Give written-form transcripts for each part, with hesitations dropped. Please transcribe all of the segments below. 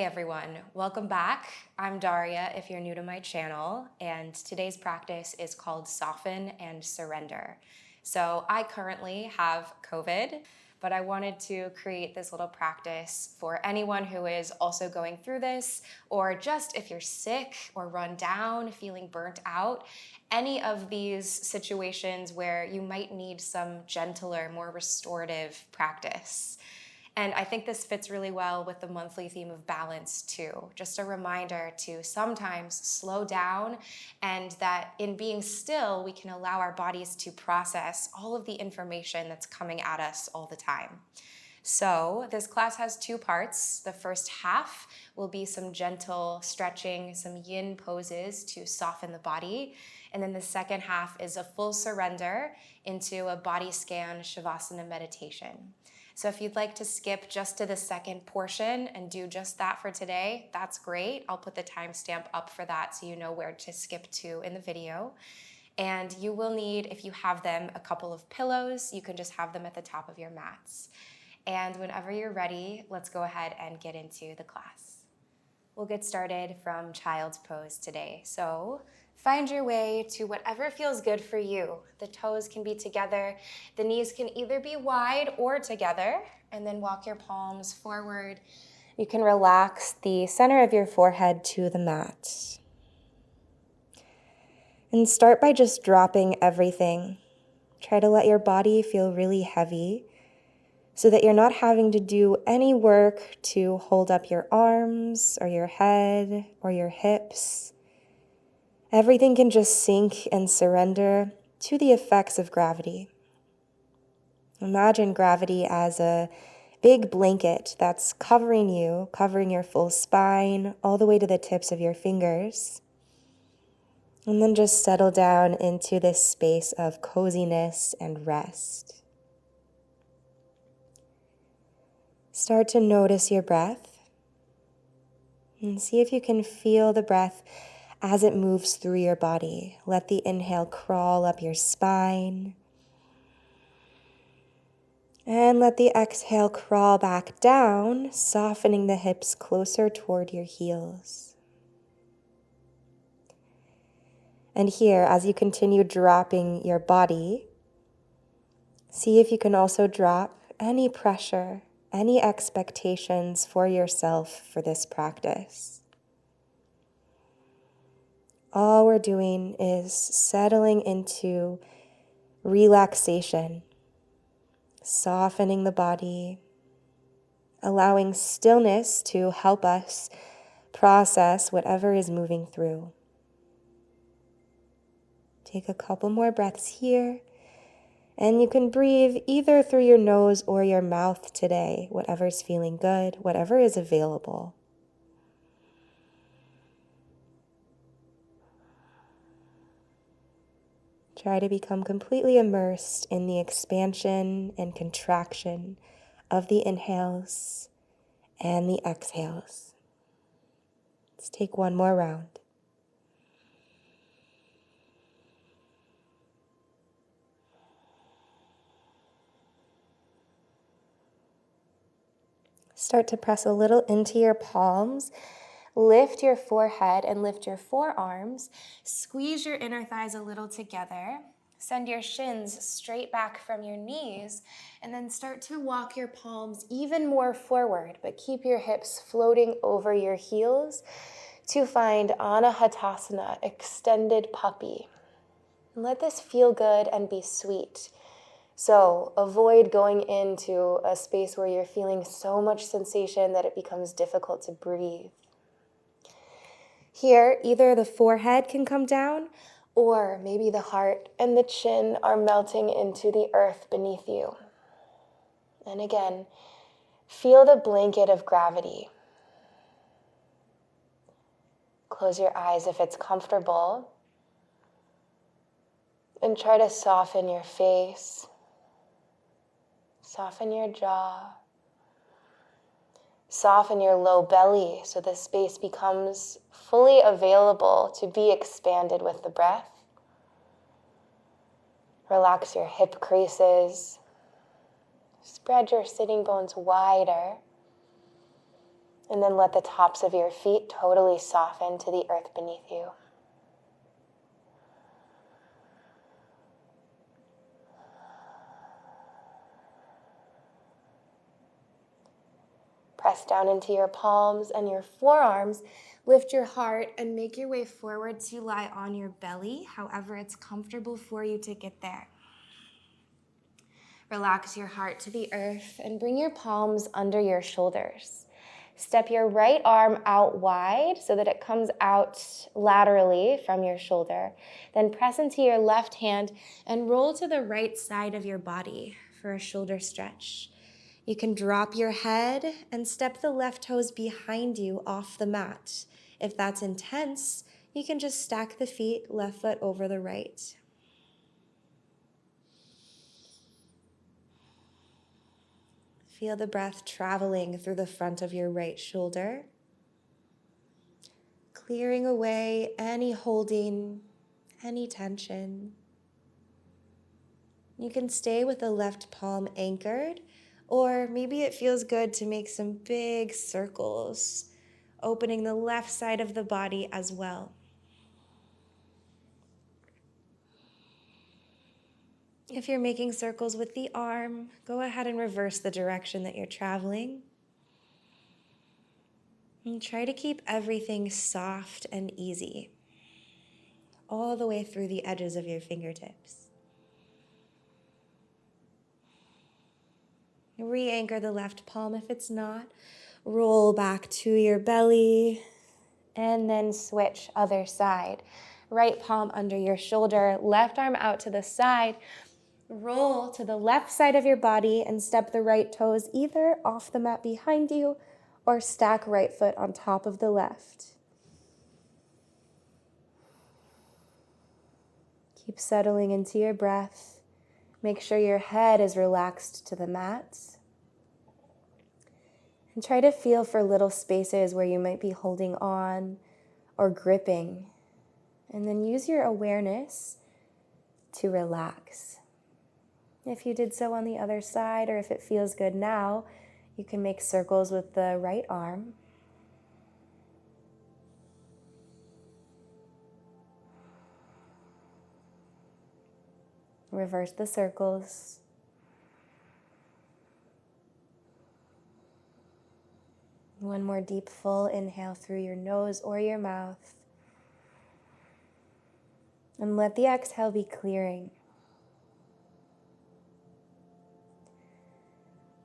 Hey everyone, welcome back. I'm Daria if you're new to my channel, and today's practice is called Soften and Surrender. So I currently have COVID, but I wanted to create this little practice for anyone who is also going through this, or just if you're sick or run down, feeling burnt out, any of these situations where you might need some gentler, more restorative practice. And I think this fits really well with the monthly theme of balance too. Just a reminder to sometimes slow down, and that in being still, we can allow our bodies to process all of the information that's coming at us all the time. So this class has two parts. The first half will be some gentle stretching, some yin poses to soften the body. And then the second half is a full surrender into a body scan shavasana meditation. So if you'd like to skip just to the second portion and do just that for today, that's great. I'll put the timestamp up for that so you know where to skip to in the video. And you will need, if you have them, a couple of pillows. You can just have them at the top of your mats. And whenever you're ready, let's go ahead and get into the class. We'll get started from child's pose today. So find your way to whatever feels good for you. The toes can be together. The knees can either be wide or together. And then walk your palms forward. You can relax the center of your forehead to the mat. And start by just dropping everything. Try to let your body feel really heavy, so that you're not having to do any work to hold up your arms or your head or your hips. Everything can just sink and surrender to the effects of gravity. Imagine gravity as a big blanket that's covering you, covering your full spine, all the way to the tips of your fingers. And then just settle down into this space of coziness and rest. Start to notice your breath and see if you can feel the breath as it moves through your body. Let the inhale crawl up your spine, and let the exhale crawl back down, softening the hips closer toward your heels. And here, as you continue dropping your body, see if you can also drop any pressure, any expectations for yourself for this practice. All we're doing is settling into relaxation, softening the body, allowing stillness to help us process whatever is moving through. Take a couple more breaths here. And you can breathe either through your nose or your mouth today, whatever's feeling good, whatever is available. Try to become completely immersed in the expansion and contraction of the inhales and the exhales. Let's take one more round. Start to press a little into your palms. Lift your forehead and lift your forearms. Squeeze your inner thighs a little together. Send your shins straight back from your knees. And then start to walk your palms even more forward, but keep your hips floating over your heels to find Anahatasana, extended puppy. And let this feel good and be sweet. So avoid going into a space where you're feeling so much sensation that it becomes difficult to breathe. Here, either the forehead can come down, or maybe the heart and the chin are melting into the earth beneath you. And again, feel the blanket of gravity. Close your eyes if it's comfortable, and try to soften your face. Soften your jaw. Soften your low belly so the space becomes fully available to be expanded with the breath. Relax your hip creases. Spread your sitting bones wider. And then let the tops of your feet totally soften to the earth beneath you. Press down into your palms and your forearms. Lift your heart and make your way forward to lie on your belly, however it's comfortable for you to get there. Relax your heart to the earth and bring your palms under your shoulders. Step your right arm out wide so that it comes out laterally from your shoulder. Then press into your left hand and roll to the right side of your body for a shoulder stretch. You can drop your head and step the left toes behind you off the mat. If that's intense, you can just stack the feet, left foot over the right. Feel the breath traveling through the front of your right shoulder, clearing away any holding, any tension. You can stay with the left palm anchored, or maybe it feels good to make some big circles, opening the left side of the body as well. If you're making circles with the arm, go ahead and reverse the direction that you're traveling. And try to keep everything soft and easy, all the way through the edges of your fingertips. Re-anchor the left palm if it's not. Roll back to your belly, and then switch other side. Right palm under your shoulder, left arm out to the side. Roll to the left side of your body and step the right toes either off the mat behind you or stack right foot on top of the left. Keep settling into your breath. Make sure your head is relaxed to the mat. And try to feel for little spaces where you might be holding on or gripping. And then use your awareness to relax. If you did so on the other side, or if it feels good now, you can make circles with the right arm. Reverse the circles. One more deep, full inhale through your nose or your mouth. And let the exhale be clearing.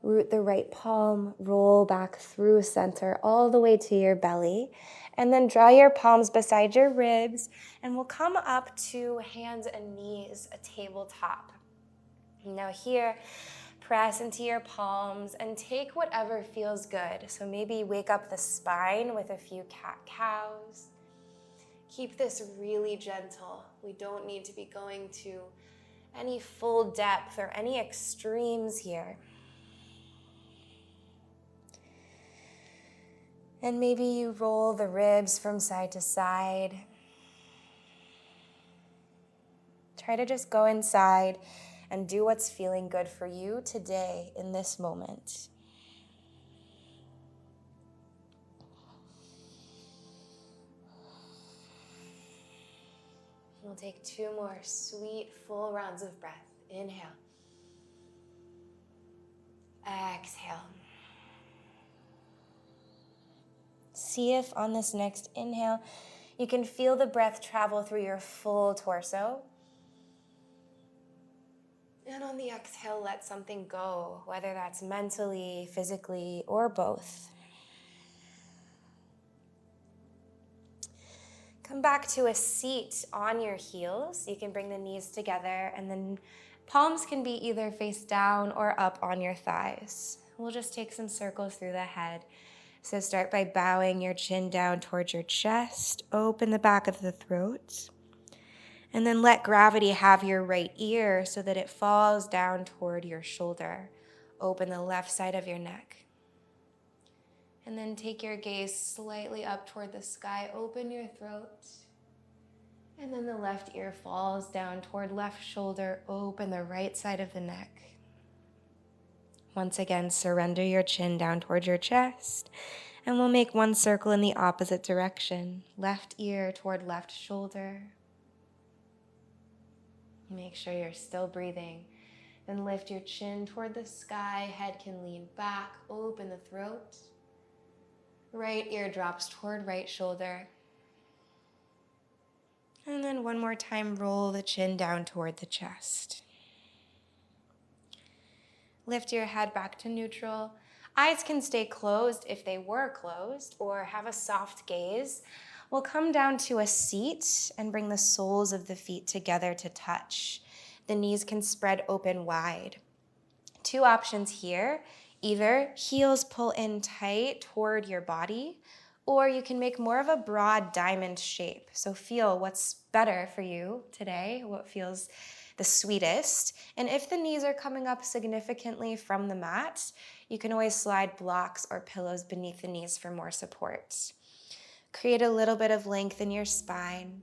Root the right palm, roll back through center all the way to your belly, and then draw your palms beside your ribs, and we'll come up to hands and knees, a tabletop. Now here, press into your palms and take whatever feels good. So maybe wake up the spine with a few cat-cows. Keep this really gentle. We don't need to be going to any full depth or any extremes here. And maybe you roll the ribs from side to side. Try to just go inside and do what's feeling good for you today in this moment. We'll take 2 more sweet, full rounds of breath. Inhale. Exhale. See if on this next inhale, you can feel the breath travel through your full torso. And on the exhale, let something go, whether that's mentally, physically, or both. Come back to a seat on your heels. You can bring the knees together, and then palms can be either face down or up on your thighs. We'll just take some circles through the head. So start by bowing your chin down towards your chest, open the back of the throat, and then let gravity have your right ear so that it falls down toward your shoulder. Open the left side of your neck. And then take your gaze slightly up toward the sky, open your throat, and then the left ear falls down toward left shoulder, open the right side of the neck. Once again, surrender your chin down toward your chest And we'll make one circle in the opposite direction. Left ear toward left shoulder. Make sure you're still breathing. Then lift your chin toward the sky. Head can lean back. Open the throat. Right ear drops toward right shoulder. And then one more time, roll the chin down toward the chest. Lift your head back to neutral. Eyes can stay closed if they were closed, or have a soft gaze. We'll come down to a seat and bring the soles of the feet together to touch. The knees can spread open wide. Two options here. Either heels pull in tight toward your body, or you can make more of a broad diamond shape. So feel what's better for you today, what feels the sweetest. And if the knees are coming up significantly from the mat, you can always slide blocks or pillows beneath the knees for more support. Create a little bit of length in your spine.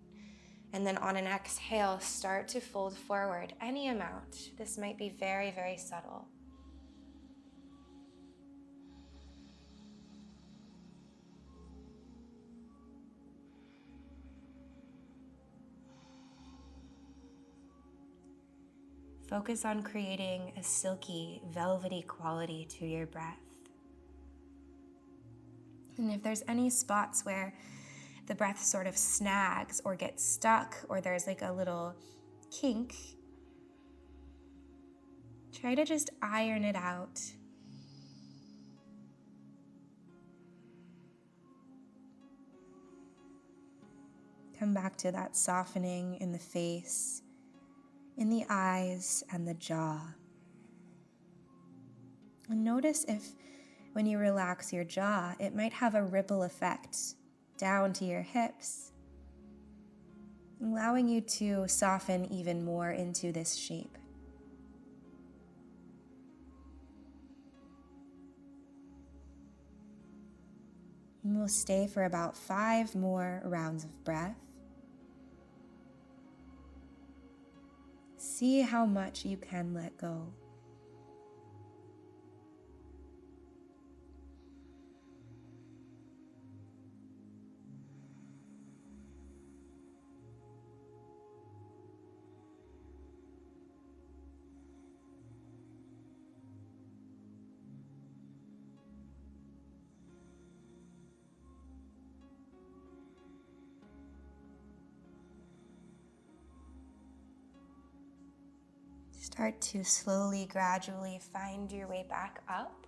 And then on an exhale, start to fold forward any amount. This might be very, very subtle. Focus on creating a silky, velvety quality to your breath. And if there's any spots where the breath sort of snags or gets stuck, or there's like a little kink, try to just iron it out. Come back to that softening in the face, in the eyes and the jaw. And notice if when you relax your jaw, it might have a ripple effect down to your hips, allowing you to soften even more into this shape. And we'll stay for about 5 more rounds of breath. See how much you can let go. Start to slowly, gradually find your way back up.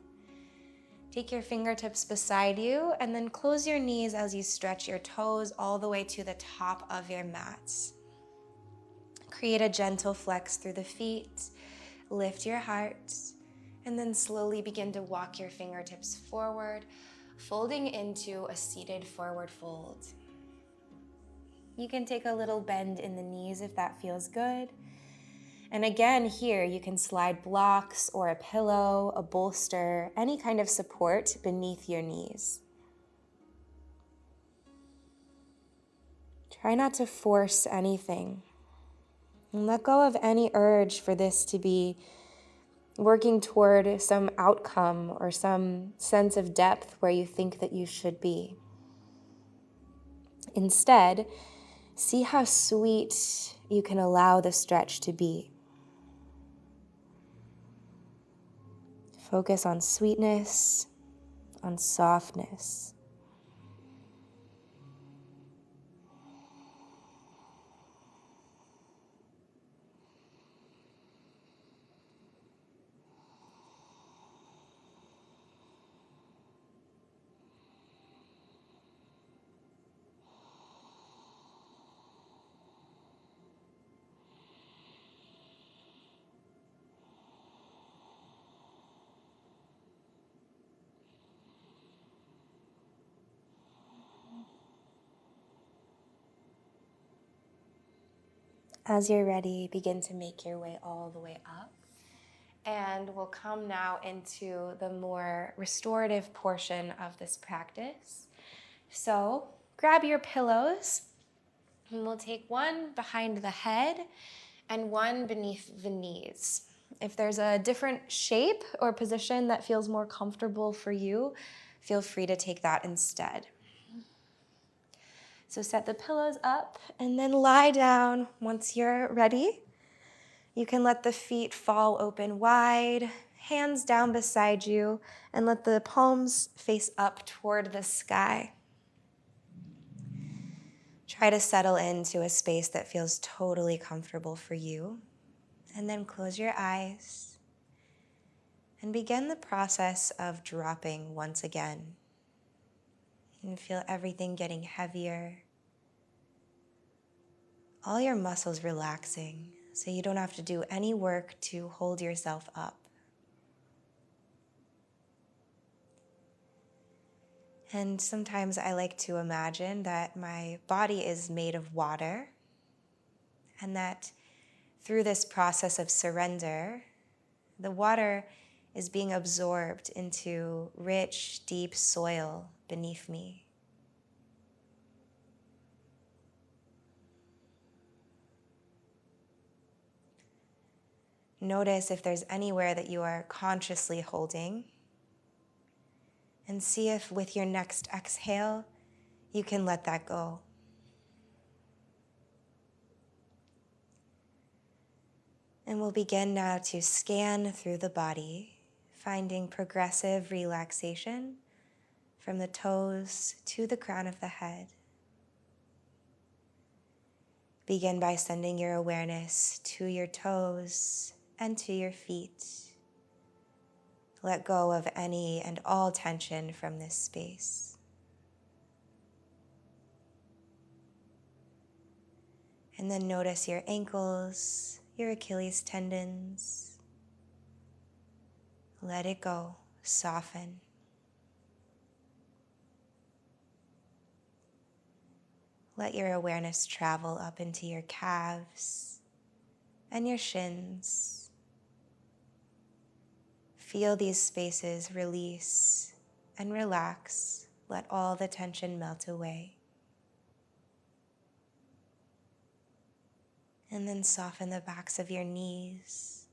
Take your fingertips beside you and then close your knees as you stretch your toes all the way to the top of your mats. Create a gentle flex through the feet, lift your heart, and then slowly begin to walk your fingertips forward, folding into a seated forward fold. You can take a little bend in the knees if that feels good. And again, here you can slide blocks or a pillow, a bolster, any kind of support beneath your knees. Try not to force anything. And let go of any urge for this to be working toward some outcome or some sense of depth where you think that you should be. Instead, see how sweet you can allow the stretch to be. Focus on sweetness, on softness. As you're ready, begin to make your way all the way up. And we'll come now into the more restorative portion of this practice. So grab your pillows, and we'll take one behind the head and one beneath the knees. If there's a different shape or position that feels more comfortable for you, feel free to take that instead. So set the pillows up and then lie down once you're ready. You can let the feet fall open wide, hands down beside you, and let the palms face up toward the sky. Try to settle into a space that feels totally comfortable for you, and then close your eyes and begin the process of dropping once again. And feel everything getting heavier, all your muscles relaxing, so you don't have to do any work to hold yourself up. And sometimes I like to imagine that my body is made of water, and that through this process of surrender, the water is being absorbed into rich, deep soil beneath me. Notice if there's anywhere that you are consciously holding, and see if with your next exhale, you can let that go. And we'll begin now to scan through the body, finding progressive relaxation from the toes to the crown of the head. Begin by sending your awareness to your toes and to your feet. Let go of any and all tension from this space. And then notice your ankles, your Achilles tendons. Let it go, soften. Let your awareness travel up into your calves and your shins. Feel these spaces release and relax. Let all the tension melt away. And then soften the backs of your knees.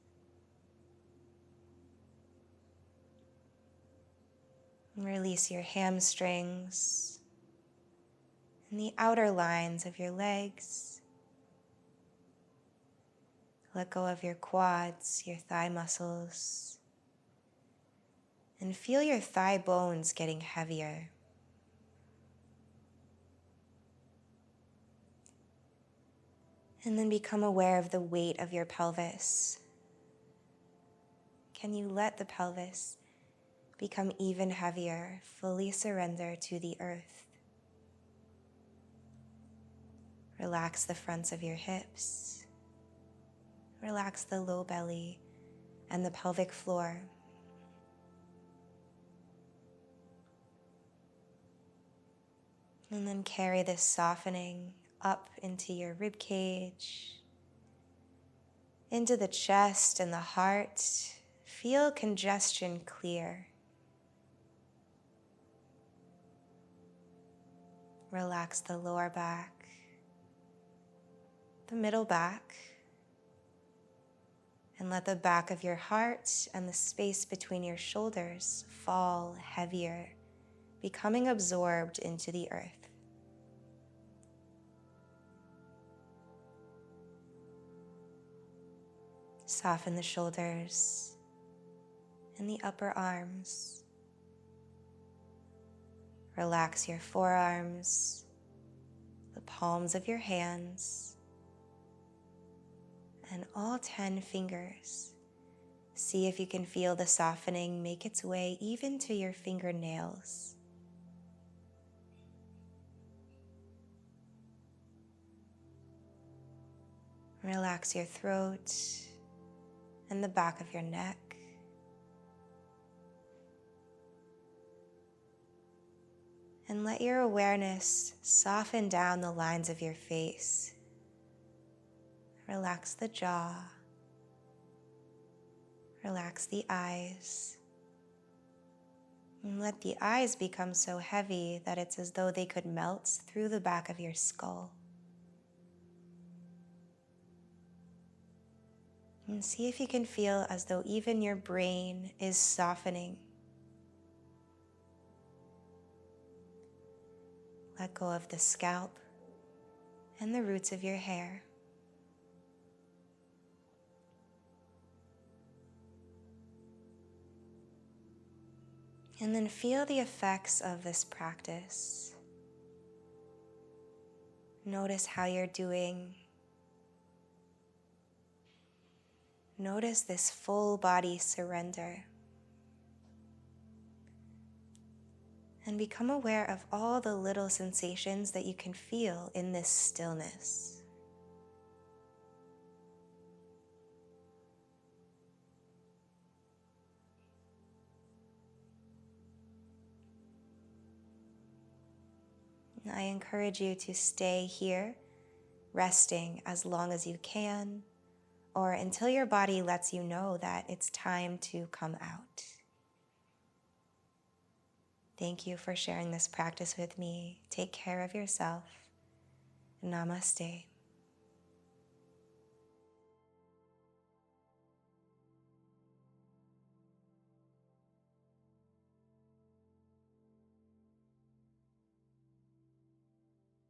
And release your hamstrings and the outer lines of your legs. Let go of your quads, your thigh muscles, and feel your thigh bones getting heavier. And then become aware of the weight of your pelvis. Can you let the pelvis become even heavier, fully surrender to the earth? Relax the fronts of your hips. Relax the low belly and the pelvic floor. And then carry this softening up into your rib cage, into the chest and the heart. Feel congestion clear. Relax the lower back, the middle back, and let the back of your heart and the space between your shoulders fall heavier, becoming absorbed into the earth. Soften the shoulders and the upper arms. Relax your forearms, the palms of your hands, and all 10 fingers. See if you can feel the softening make its way even to your fingernails. Relax your throat and the back of your neck. And let your awareness soften down the lines of your face. Relax the jaw. Relax the eyes. And let the eyes become so heavy that it's as though they could melt through the back of your skull. And see if you can feel as though even your brain is softening. Let go of the scalp and the roots of your hair. And then feel the effects of this practice. Notice how you're doing. Notice this full body surrender. And become aware of all the little sensations that you can feel in this stillness. I encourage you to stay here, resting as long as you can, or until your body lets you know that it's time to come out. Thank you for sharing this practice with me. Take care of yourself. Namaste.